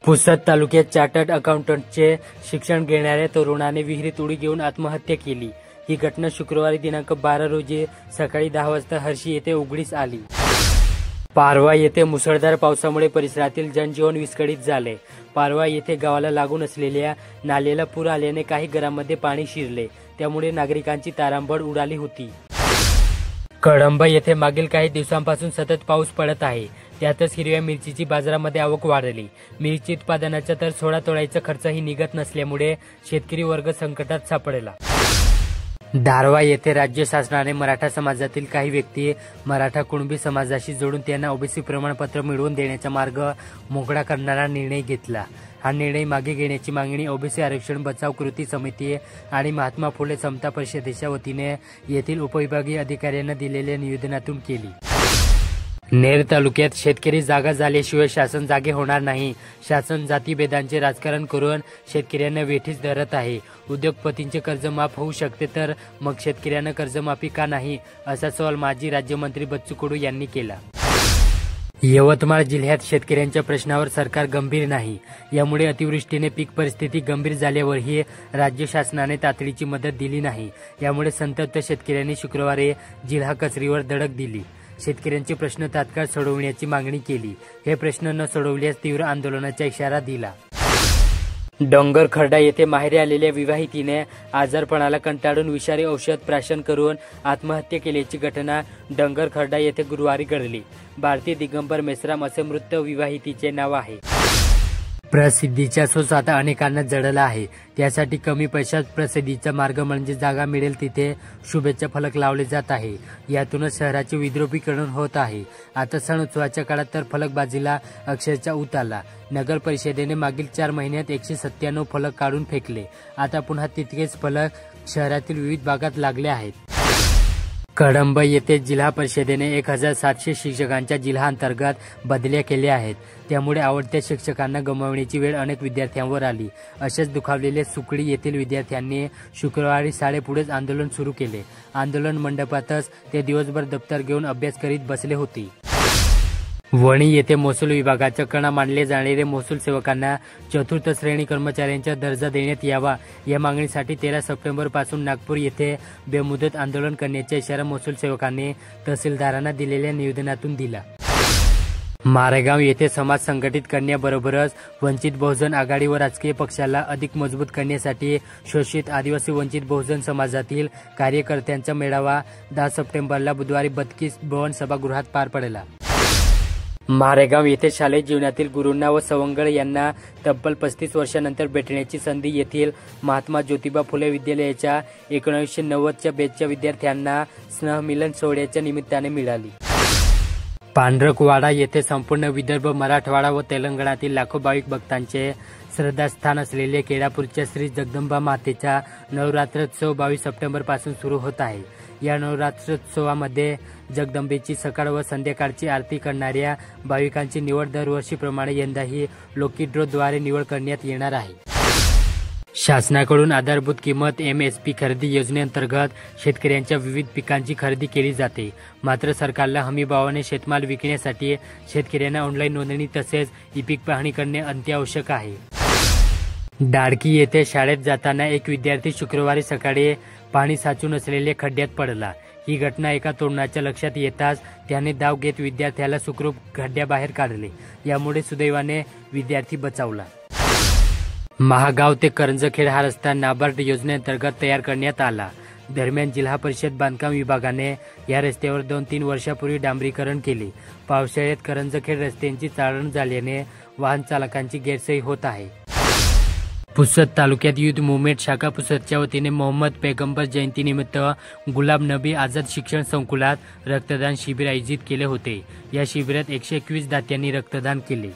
पुसद तालुक्यात चार्टर्ड अकाउंटंटचे शिक्षण घेणाऱ्या तरुणाने विहिरीत उडी घेऊन आत्महत्या केली। ही घटना शुक्रवारी दिनांक 12 रोजी सकाळी 10 वाजता हर्षी येथे उघडीस आली। पारवा येथे मुसळधार पावसामुळे परिसरातील जनजीवन विस्कळीत झाले। पारवा येथे गावाला लागून असलेल्या नाल्याला पूर आल्याने काही घरांमध्ये पाणी शिरले, त्यामुळे नागरिकांची तारांबळ उडाली होती। कळंब येथे मागील काही दिवसांपासून सतत पाऊस पडत आहे, त्यातच हिरव्या मिरचीची बाजारामध्ये आवक वाढली। मिरची उत्पादनाचा तर सोळा तोळायचा खर्चही निघत नसल्यामुळे शेतकरी वर्ग संकटात सापडला। दारवा येथे राज्य शासनाने मराठा समाजातील काही व्यक्ती मराठा कुणबी समाजाशी जोडून त्यांना ओबीसी प्रमाणपत्र मिळवून देण्याचा मार्ग मोकळा करणारा निर्णय घेतला। हा निर्णय मागे घेण्याची मागणी ओबीसी आरक्षण बचाव कृती समिती आणि महात्मा फुले समता परिषदेच्या वतीने येथील उपविभागीय अधिकाऱ्यांना दिलेल्या निवेदनातून केली। नेर तालुक्यात शेतकरी जागा झाल्याशिवाय शासन जागे होणार नाही। शासन जातीभेदांचे राजकारण करून शेतकऱ्यांना वेठीस धरत आहे। उद्योगपतींचे कर्ज माफ होऊ शकते, तर मग शेतकऱ्यांना कर्जमाफी का नाही, असा सवाल माजी राज्यमंत्री बच्चू कडू यांनी केला। यवतमाळ जिल्ह्यात शेतकऱ्यांच्या प्रश्नावर सरकार गंभीर नाही, यामुळे अतिवृष्टीने पीक परिस्थिती गंभीर झाल्यावरही राज्य शासनाने तातडीची मदत दिली नाही। यामुळे संतप्त शेतकऱ्यांनी शुक्रवारी जिल्हा कचेरीवर धडक दिली। शेतकऱ्यांचे प्रश्न तात्काळ सोडवण्याची मागणी केली। हे प्रश्न न सोडवल्यास तीव्र आंदोलनाचा इशारा दिला। डोंगरखर्डा येथे माहेरी आलेल्या विवाहितीने आजारपणाला कंटाळून विषारी औषध प्राशन करून आत्महत्या केल्याची घटना डोंगरखर्डा येथे गुरुवारी घडली। भारती दिगंबर मेश्राम असे मृत विवाहितीचे नाव आहे। प्रसिद्धीचा शोध आता अनेकांना जडला आहे, त्यासाठी कमी पैशात प्रसिद्धीचा मार्ग म्हणजे जागा मिळेल तिथे शुभेच्छा फलक लावले जात आहे। यातूनच शहराचे विद्रुपीकरण होत आहे। आता सण उत्सवाच्या काळात तर फलकबाजीला अक्षरशः ऊत आला। नगर परिषदेने मागील 4 महिन्यात 197 फलक काढून फेकले। आता पुन्हा तितकेच फलक शहरातील विविध भागात लागले आहेत। कळंब येथे जिल्हा परिषदेने 1700 शिक्षकांच्या जिल्हाअंतर्गत बदल्या केल्या आहेत। त्यामुळे आवडत्या शिक्षकांना गमावण्याची वेळ अनेक विद्यार्थ्यांवर आली। अशाच दुखावलेल्या सुकळी येथील विद्यार्थ्यांनी शुक्रवारी शाळेपुढेच आंदोलन सुरू केले। आंदोलन मंडपातच ते दिवसभर दप्तर घेऊन अभ्यास करीत बसले होते। वणी येथे महसूल विभागाच्या कणा मानले जाणारे महसूल सेवकांना चतुर्थ श्रेणी कर्मचाऱ्यांचा दर्जा देण्यात यावा, या मागणीसाठी 13 सप्टेंबर पासून नागपूर येथे बेमुदत आंदोलन करण्याचा इशारा महसूल सेवकांनी तहसीलदारांना दिलेल्या निवेदनातून दिला। मारेगाव येथे समाज संघटित करण्याबरोबरच वंचित बहुजन आघाडी व राजकीय पक्षाला अधिक मजबूत करण्यासाठी शोषित आदिवासी वंचित बहुजन समाजातील कार्यकर्त्यांचा मेळावा 10 सप्टेंबरला बुधवारी बत्कीस भवन सभागृहात पार पडला। मारेगाव येथे शालेय जीवनातील गुरूंना व सवंगड यांना तब्बल 35 वर्षांनंतर भेटण्याची संधी येथील महात्मा ज्योतिबा फुले विद्यालयाच्या 1990च्या बॅचच्या विद्यार्थ्यांना स्नेहमिलन सोहळ्याच्या निमित्ताने मिळाली। पांढरकवाडा येथे संपूर्ण विदर्भ, मराठवाडा व तेलंगणातील लाखो भाविक भक्तांचे श्रद्धास्थान असलेले केळापूरच्या श्री जगदंबा मातेचा नवरात्रोत्सव 22 सप्टेंबर पासून सुरू होत आहे। या नवरात्रोत्सवामध्ये जगदंबेची सकाळ व संध्याकाळची आरती करणाऱ्या भाविकांची निवड दरवर्षीप्रमाणे यंदाही लकी ड्रॉद्वारे निवड करण्यात येणार आहे। शासनाकडून आधारभूत किंमत MSP खरेदी योजनेअंतर्गत शेतकऱ्यांच्या विविध पिकांची खरेदी केली जाते। मात्र सरकारला हमीभावाने शेतमाल विकण्यासाठी शेतकऱ्यांना ऑनलाईन नोंदणी तसेच ई-पीक पाहणी करणे अत्यावश्यक आहे। डाडकी येथे शाळेत जाताना एक विद्यार्थी शुक्रवारी सकाळी पाणी साचून असलेल्या खड्ड्यात पडला। ही घटना एका तरुणाच्या लक्षात येताच त्याने धाव घेत विद्यार्थ्याला सुखरूप खड्ड्याबाहेर काढले। यामुळे सुदैवाने विद्यार्थी बचावला। महागाव ते करंजखेड हा रस्ता नाबार्ड योजनेअंतर्गत तयार करण्यात आला। दरम्यान जिल्हा परिषद बांधकाम विभागाने या रस्त्यावर 2-3 वर्षापूर्वी डांबरीकरण केले। पावसाळ्यात करंजखेड रस्त्यांची चाळण झाल्याने वाहन चालकांची गैरसोय होत आहे। पुसद तालुक्यात युथ मुवमेंट शाखा पुसदच्या वतीने मोहम्मद पैगंबर जयंतीनिमित्त गुलाब नबी आझाद शिक्षण संकुलात रक्तदान शिबिर आयोजित केले होते। या शिबिरात 121 दात्यांनी रक्तदान केले।